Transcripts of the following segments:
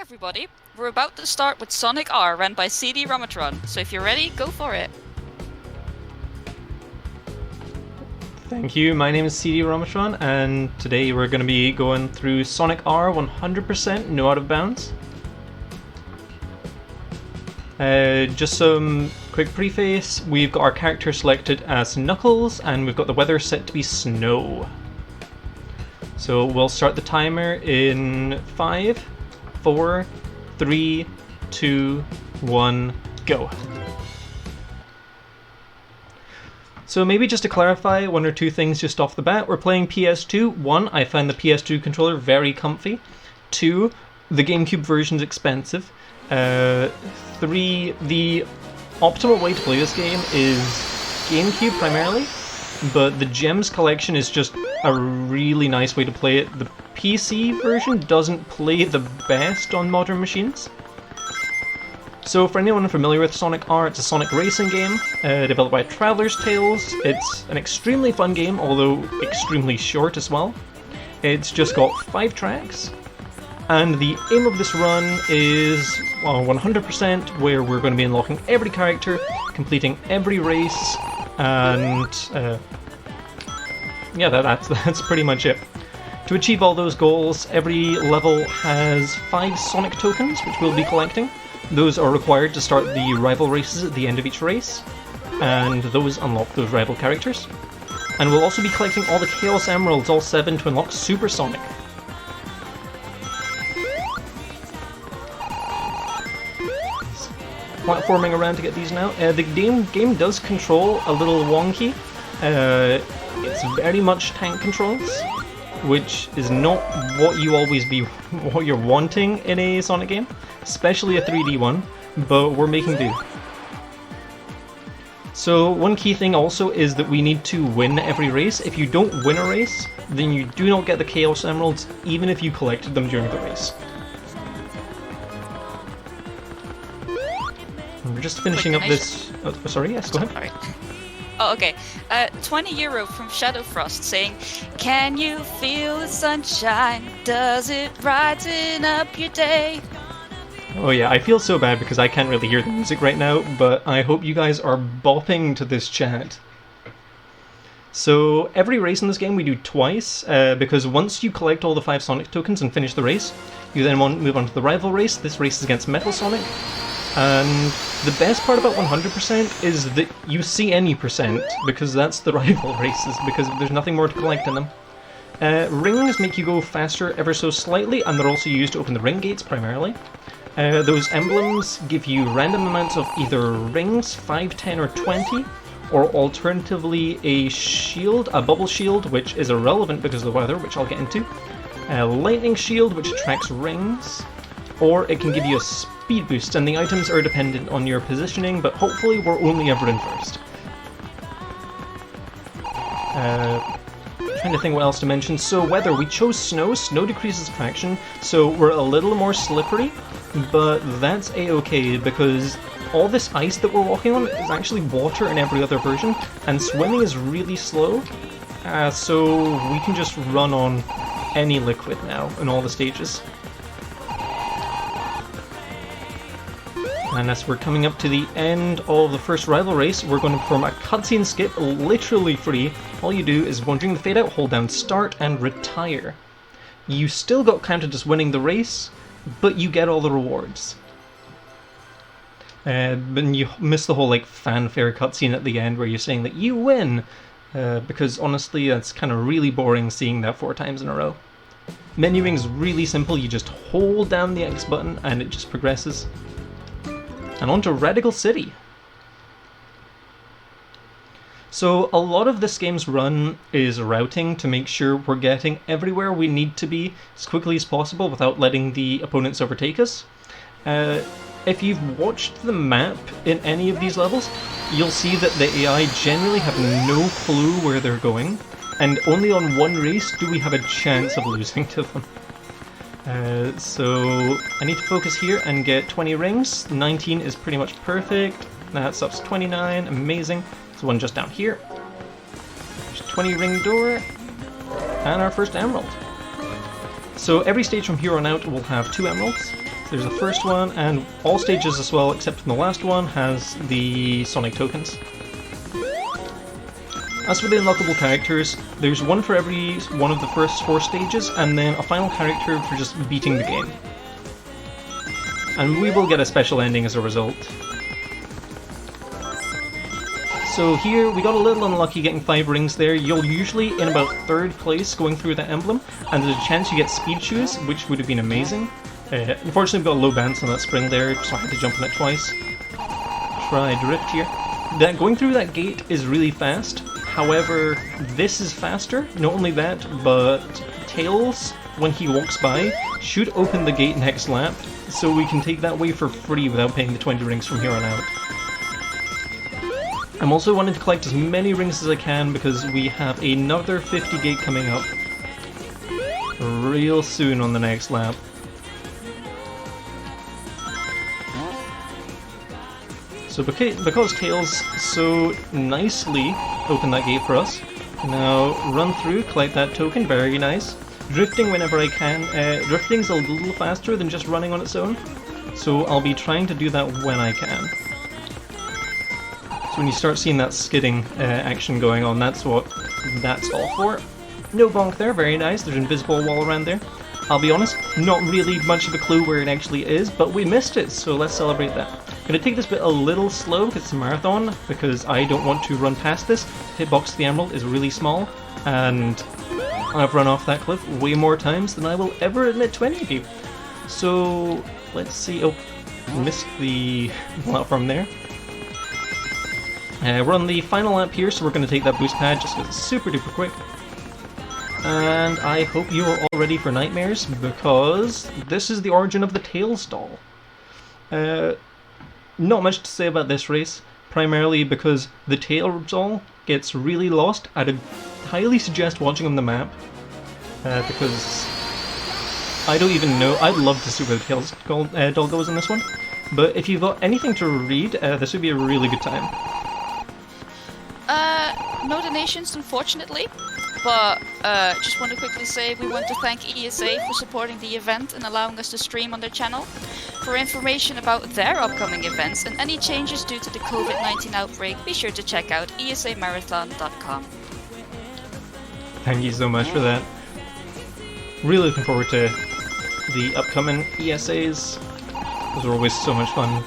everybody. We're about to start with Sonic R, run by cdromatron. So if you're ready, go for it. Thank you, my name is cdromatron, and today we're going to be going through Sonic R 100%, no out of bounds. Just some quick preface, we've got our character selected as Knuckles, and we've got the weather set to be snow. So we'll start the timer in 5, 4, 3, 2, 1, go. So maybe just to clarify one or two things just off the bat, we're playing PS2. 1, I find the PS2 controller very comfy. 2, the GameCube version's expensive. 3, the optimal way to play this game is GameCube primarily, but the Gems collection is just a really nice way to play it. The PC version doesn't play the best on modern machines. So for anyone unfamiliar with Sonic R, it's a Sonic racing game developed by Traveler's Tales. It's an extremely fun game, although extremely short as well. It's just got 5 tracks, and the aim of this run is 100%, where we're going to be unlocking every character, completing every race, and yeah, that's pretty much it. To achieve all those goals, every level has 5 Sonic tokens, which we'll be collecting. Those are required to start the rival races at the end of each race, and those unlock those rival characters. And we'll also be collecting all the Chaos Emeralds, all 7, to unlock Super Sonic. Platforming around to get these now. The game does control a little wonky. It's very much tank controls, which is not what you're wanting in a Sonic game, especially a 3D one, but we're making do. So one key thing also is that we need to win every race. If you don't win a race, then you do not get the Chaos Emeralds, even if you collected them during the race. And we're just finishing up this... Oh, sorry, yes, go ahead. Sorry. Oh, okay. €20 from Shadowfrost saying, "Can you feel the sunshine? Does it brighten up your day?" Oh yeah, I feel so bad because I can't really hear the music right now, but I hope you guys are bopping to this chat. So every race in this game we do twice, because once you collect all the 5 Sonic tokens and finish the race, you then move on to the rival race. This race is against Metal Sonic. And the best part about 100% is that you see any percent, because that's the rival races, because there's nothing more to collect in them. Rings make you go faster ever so slightly, and they're also used to open the ring gates primarily. Those emblems give you random amounts of either rings, 5, 10, or 20, or alternatively a shield, a bubble shield, which is irrelevant because of the weather, which I'll get into. A lightning shield, which attracts rings, or it can give you a speed boost, and the items are dependent on your positioning, but hopefully we're only ever in first. Trying to think what else to mention. So weather, we chose snow. Snow decreases traction, so we're a little more slippery, but that's a-okay because all this ice that we're walking on is actually water in every other version, and swimming is really slow, so we can just run on any liquid now in all the stages. And as we're coming up to the end of the first rival race, we're going to perform a cutscene skip, literally free. All you do is, during the fade out, hold down start and retire. You still got counted as winning the race, but you get all the rewards. But you miss the whole fanfare cutscene at the end where you're saying that you win, because honestly that's kind of really boring seeing that 4 times in a row. Menuing is really simple, you just hold down the X button and it just progresses. And on to Regal City. So a lot of this game's run is routing to make sure we're getting everywhere we need to be as quickly as possible without letting the opponents overtake us. If you've watched the map in any of these levels, you'll see that the AI generally have no clue where they're going, and only on one race do we have a chance of losing to them. So I need to focus here and get 20 rings. 19 is pretty much perfect. That's up to 29, amazing. There's one just down here. There's 20 ring door, and our first emerald. So every stage from here on out will have 2 emeralds. So there's the first one, and all stages as well, except from the last one, has the Sonic tokens. As for the unlockable characters, there's one for every one of the first 4 stages, and then a final character for just beating the game. And we will get a special ending as a result. So here, we got a little unlucky getting 5 rings there. You're usually in about 3rd place going through the emblem, and there's a chance you get speed shoes, which would have been amazing. Unfortunately, we've got a low bounce on that spring there, so I had to jump on it twice. Try drift here. Going through that gate is really fast. However, this is faster. Not only that, but Tails, when he walks by, should open the gate next lap, so we can take that way for free without paying the 20 rings from here on out. I'm also wanting to collect as many rings as I can because we have another 50 gate coming up real soon on the next lap. So because Tails so nicely opened that gate for us, now run through, collect that token, very nice. Drifting whenever I can. Drifting's a little faster than just running on its own, so I'll be trying to do that when I can. So when you start seeing that skidding action going on, that's what that's all for. No bonk there, very nice. There's an invisible wall around there. I'll be honest, not really much of a clue where it actually is, but we missed it, so let's celebrate that. Gonna take this bit a little slow because it's a marathon, because I don't want to run past this. Hitbox to the emerald is really small, and I've run off that cliff way more times than I will ever admit to any of you. So, let's see. Oh, missed the platform there. We're on the final lap here, so we're going to take that boost pad just because it's super duper quick. And I hope you are all ready for nightmares, because this is the origin of the Tails doll. Not much to say about this race, primarily because the Tails doll gets really lost. I'd highly suggest watching on the map, because I don't even know. I'd love to see where the Tails doll goes in this one, but if you've got anything to read, this would be a really good time. No donations, unfortunately, but just want to quickly say we want to thank ESA for supporting the event and allowing us to stream on their channel. For information about their upcoming events and any changes due to the COVID-19 outbreak, be sure to check out esamarathon.com. Thank you so much for that. Really looking forward to the upcoming ESAs. Those are always so much fun.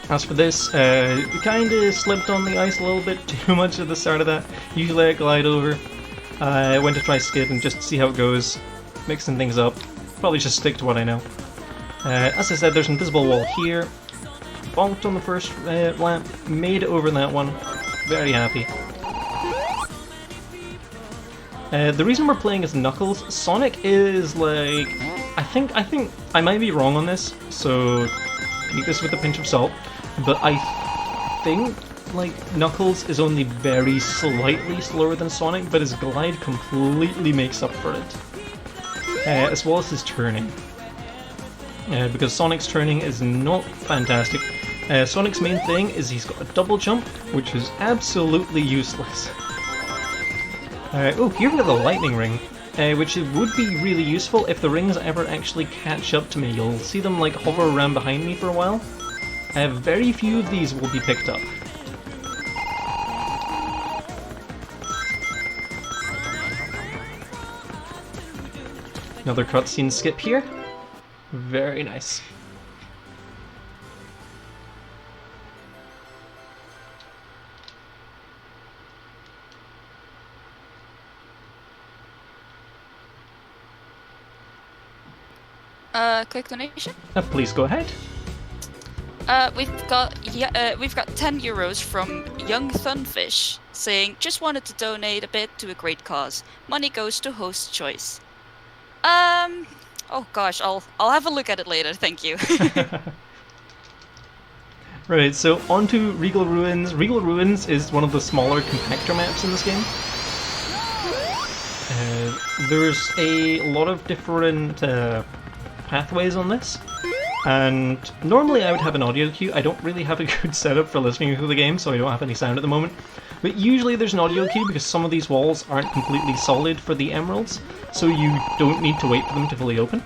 As for this, we kind of slipped on the ice a little bit too much at the start of that. Usually I glide over. I went to try skid and just see how it goes, mixing things up. Probably just stick to what I know. As I said, there's an invisible wall here. Bonked on the first lap, made it over that one. Very happy. The reason we're playing as Knuckles, Sonic is like... I think I might be wrong on this, so take this with a pinch of salt. But I think, like, Knuckles is only very slightly slower than Sonic, but his glide completely makes up for it. As well as his turning. Because Sonic's turning is not fantastic. Sonic's main thing is he's got a double jump, which is absolutely useless. Oh, here we have the lightning ring, which would be really useful if the rings ever actually catch up to me. You'll see them like hover around behind me for a while. Very few of these will be picked up. Another cutscene skip here. Very nice. Quick donation. Please go ahead. We've got 10 euros from Young Thunfish saying, just wanted to donate a bit to a great cause. Money goes to host choice. Oh gosh, I'll have a look at it later, thank you. Right, so on to Regal Ruins. Regal Ruins is one of the smaller compactor maps in this game. There's a lot of different pathways on this. And normally I would have an audio cue. I don't really have a good setup for listening to the game, so I don't have any sound at the moment. But usually there's an audio cue because some of these walls aren't completely solid for the emeralds, so you don't need to wait for them to fully open.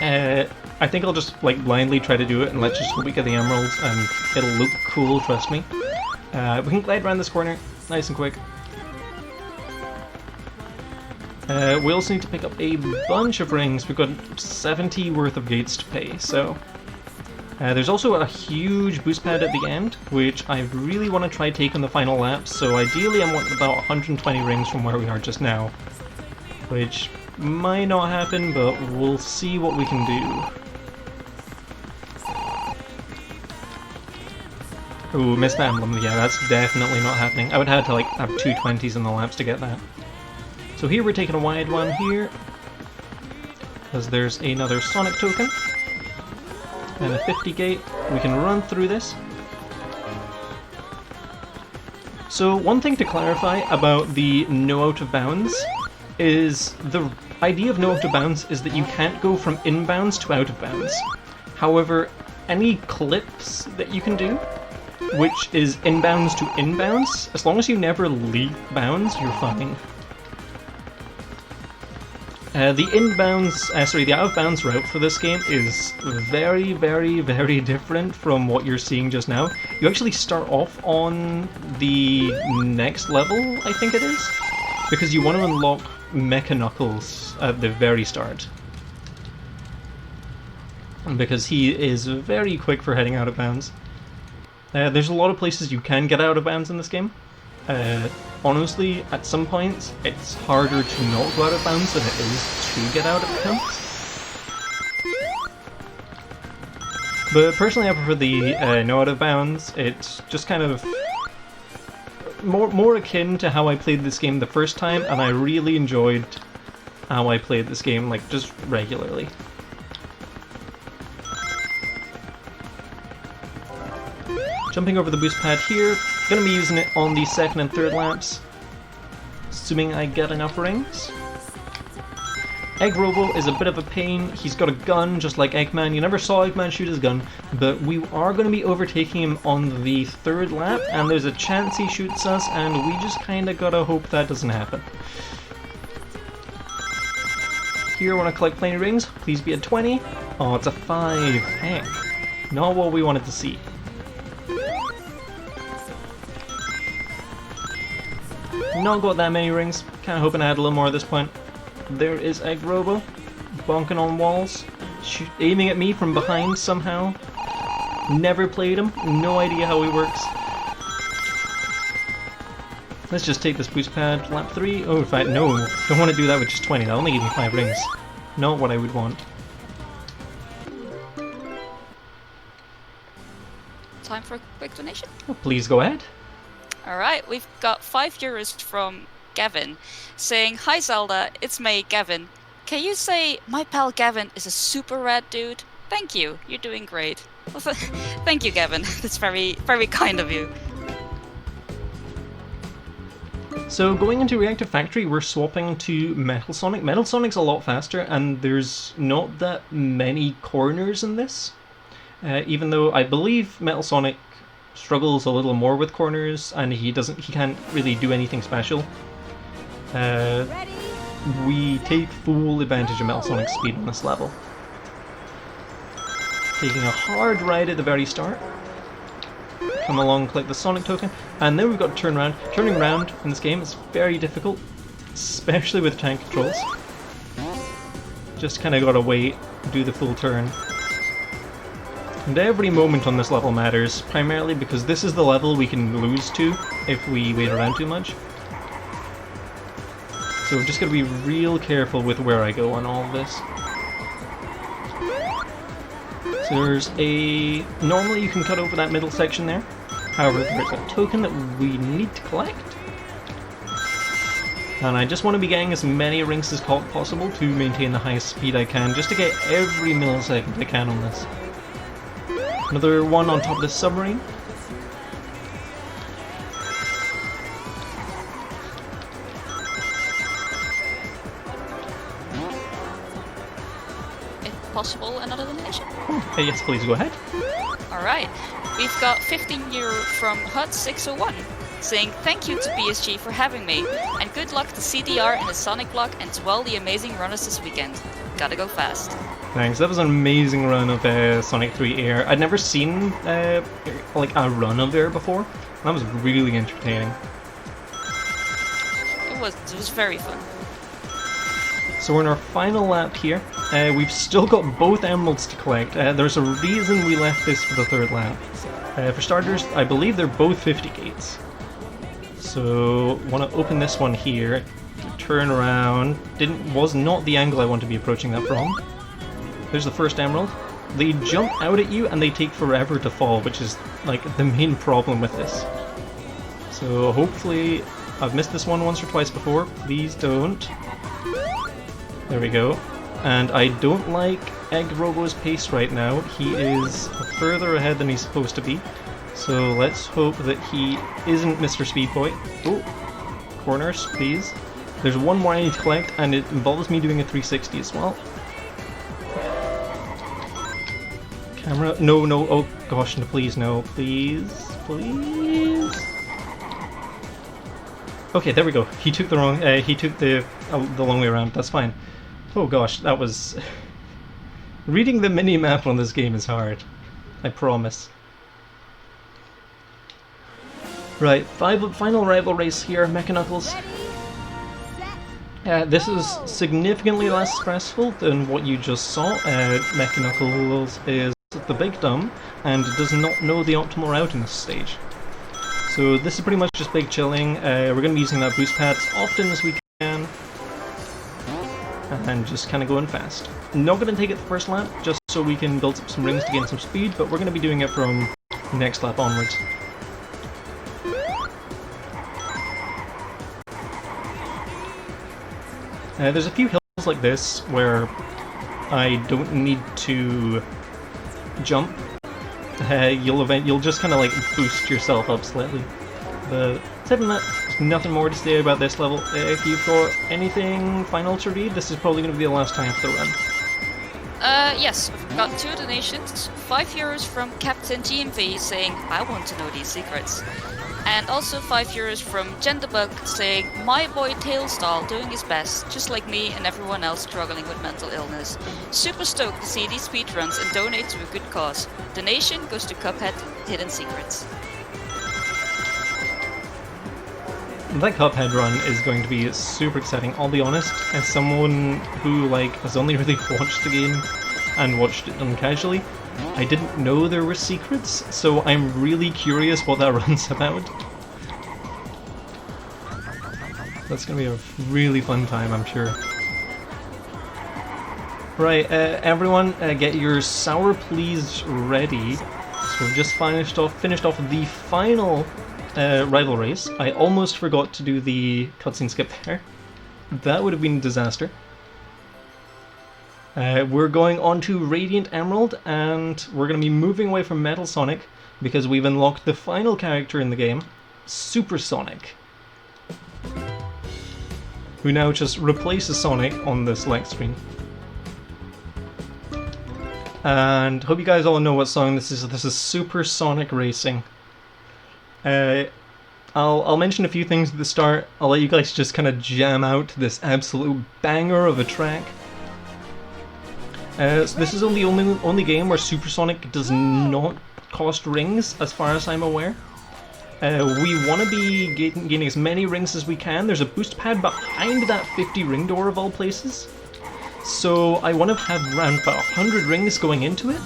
I think I'll just like blindly try to do it and let's just hope we get the emeralds and it'll look cool, trust me. We can glide around this corner nice and quick. We also need to pick up a bunch of rings. We've got 70 worth of gates to pay, so... there's also a huge boost pad at the end, which I really want to try take on the final lap, so ideally I'm wanting about 120 rings from where we are just now. Which might not happen, but we'll see what we can do. Ooh, missed the emblem. Yeah, that's definitely not happening. I would have to like have 2 20s in the laps to get that. So here we're taking a wide one here, because there's another Sonic token. And a 50 gate. We can run through this. So one thing to clarify about the no out of bounds is the idea of no out of bounds is that you can't go from inbounds to out of bounds. However, any clips that you can do, which is inbounds to inbounds, as long as you never leave bounds, you're fine. The out of bounds route for this game is very, very, very different from what you're seeing just now. You actually start off on the next level, I think it is, because you want to unlock Mecha Knuckles at the very start. Because he is very quick for heading out of bounds. There's a lot of places you can get out of bounds in this game. Honestly, at some points, it's harder to not go out of bounds than it is to get out of bounds. But personally, I prefer the no out of bounds. It's just kind of more akin to how I played this game the first time, and I really enjoyed how I played this game, like, just regularly. Jumping over the boost pad here, gonna be using it on the second and third laps, assuming I get enough rings. Egg Robo is a bit of a pain. He's got a gun just like Eggman. You never saw Eggman shoot his gun, but we are going to be overtaking him on the third lap, and there's a chance he shoots us, and we just kind of gotta hope that doesn't happen. Here I want to collect plenty of rings. Please be a 20. Oh, it's a 5. Heck. Not what we wanted to see. Not got that many rings. Kind of hoping I had a little more at this point. There is Egg Robo, bonking on walls, aiming at me from behind somehow. Never played him, no idea how he works. Let's just take this boost pad, lap 3. Oh, in fact, no, don't want to do that with just 20, that'll only give me 5 rings. Not what I would want. Time for a quick donation? Oh, please go ahead. Alright, we've got €5 from Gavin, saying, "Hi Zelda, it's me, Gavin. Can you say my pal Gavin is a super rad dude? Thank you, you're doing great." Well, thank you, Gavin. That's very, very kind of you. So going into Reactive Factory, we're swapping to Metal Sonic. Metal Sonic's a lot faster, and there's not that many corners in this. Even though I believe Metal Sonic struggles a little more with corners, and he can't really do anything special. We take full advantage of Metal Sonic's speed on this level. Taking a hard ride at the very start. Come along, collect the Sonic token, and then we've got to turn around. Turning around in this game is very difficult, especially with tank controls. Just kind of gotta wait, do the full turn. And every moment on this level matters, primarily because this is the level we can lose to if we wait around too much. So we're just going to be real careful with where I go on all of this. So there's a... Normally you can cut over that middle section there. However, there's a token that we need to collect. And I just want to be getting as many rings as possible to maintain the highest speed I can, just to get every millisecond I can on this. Another one on top of this submarine. If possible, another donation? Oh, yes, please go ahead. Alright, we've got €15 from Hut601, saying thank you to BSG for having me, and good luck to CDR in the Sonic block and to all the amazing runners this weekend. Gotta go fast. Thanks, that was an amazing run of Sonic 3 Air. I'd never seen like a run of Air before. That was really entertaining. It was very fun. So we're in our final lap here. We've still got both emeralds to collect. There's a reason we left this for the third lap. For starters, I believe they're both 50 gates. So, want to open this one here. Turn around. Was not the angle I want to be approaching that from. There's the first emerald. They jump out at you and they take forever to fall, which is like the main problem with this. So hopefully, I've missed this one once or twice before. Please don't. There we go. And I don't like Egg Robo's pace right now. He is further ahead than he's supposed to be. So let's hope that he isn't Mr. Speed Boy. Oh, corners, please. There's one more I need to collect, and it involves me doing a 360 as well. Camera, no, oh gosh, no, please, no, please. Okay, there we go. He took the long way around. That's fine. Oh gosh, that was... Reading the mini-map on this game is hard. I promise. Right, final rival race here, Mechaknuckles. This is significantly less stressful than what you just saw. Mechaknuckles is the big dumb and does not know the optimal route in this stage. So this is pretty much just big chilling. We're going to be using that boost pad as often as we can. And just kind of going fast. Not going to take it the first lap, just so we can build up some rings to gain some speed, but we're going to be doing it from next lap onwards. There's a few hills like this where I don't need to jump. You'll just kind of like boost yourself up slightly. But aside from that, there's nothing more to say about this level. If you've got anything final to read, this is probably going to be the last time for the run. Yes, we've got 2 donations. €5 from Captain GMV saying, I want to know these secrets. And also €5 from Genderbug saying, my boy Tailstall doing his best, just like me and everyone else struggling with mental illness. Super stoked to see these speedruns and donate to a good cause. Donation goes to Cuphead Hidden Secrets. That Cuphead run is going to be super exciting. I'll be honest, as someone who has only really watched the game and watched it done casually, I didn't know there were secrets, so I'm really curious what that run's about. That's gonna be a really fun time, I'm sure. Right, everyone, get your Sour Please ready. So we've just finished off the final rival race. I almost forgot to do the cutscene skip there. That would have been a disaster. We're going on to Radiant Emerald, and we're going to be moving away from Metal Sonic because we've unlocked the final character in the game, Super Sonic, who now just replaces Sonic on the select screen. And hope you guys all know what song this is. This is Super Sonic Racing. I'll mention a few things at the start. I'll let you guys just kind of jam out this absolute banger of a track. So this is the only game where Super Sonic does not cost rings, as far as I'm aware. We want to be gaining as many rings as we can. There's a boost pad behind that 50 ring door of all places. So I want to have around about 100 rings going into it,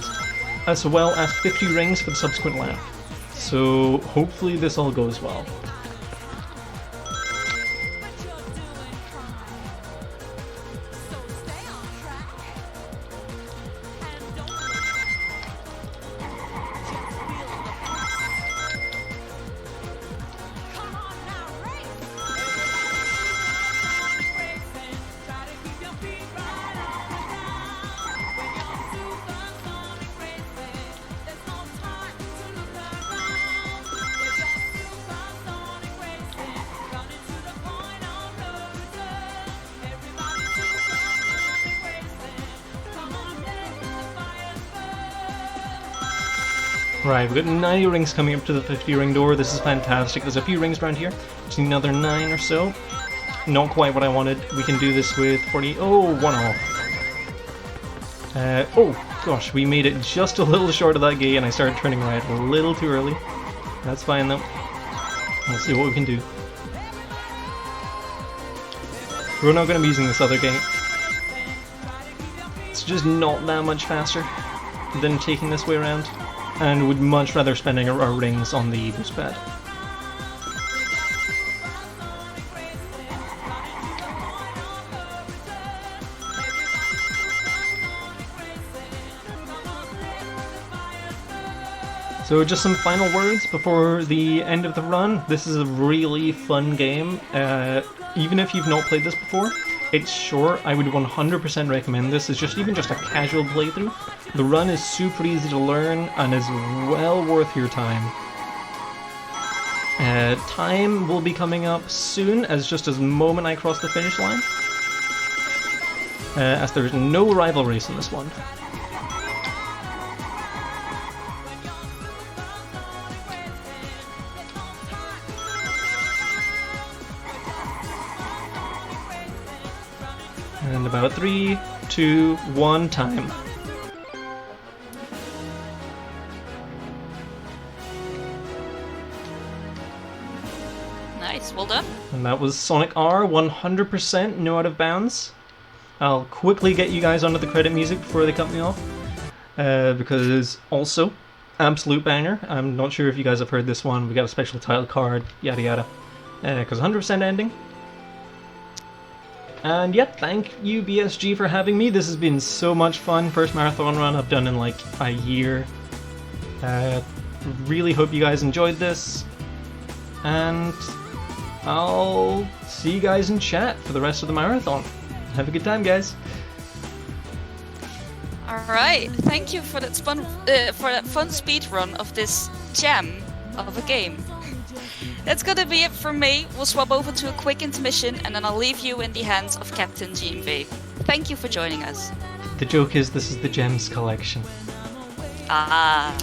as well as 50 rings for the subsequent lap. So hopefully this all goes well. Right, we've got 90 rings coming up to the 50 ring door. This is fantastic. There's a few rings around here. Just need another 9 or so. Not quite what I wanted. We can do this with 40. Oh, 1 off. Oh, gosh, we made it just a little short of that gate, and I started turning right a little too early. That's fine, though. Let's see what we can do. We're not going to be using this other gate. It's just not that much faster than taking this way around, and would much rather spending our rings on the boost pad. So just some final words before the end of the run. This is a really fun game. Even if you've not played this before, it's short. I would 100% recommend this. It's even just a casual playthrough. The run is super easy to learn and is well worth your time. Time will be coming up soon, as just as the moment I cross the finish line. As there is no rival race in this one. And about 3, 2, 1 time. Nice, well done. And that was Sonic R, 100% no out of bounds. I'll quickly get you guys onto the credit music before they cut me off. Because it is also absolute banger. I'm not sure if you guys have heard this one. We got a special title card, yada yada. Because 100% ending. And yeah, thank you BSG for having me. This has been so much fun. First marathon run I've done in like a year. Really hope you guys enjoyed this. And I'll see you guys in chat for the rest of the marathon. Have a good time, guys. Alright, thank you for that fun speed run of this gem of a game. That's gonna be it from me. We'll swap over to a quick intermission and then I'll leave you in the hands of Captain GMV. Thank you for joining us. The joke is this is the gems collection. Ah.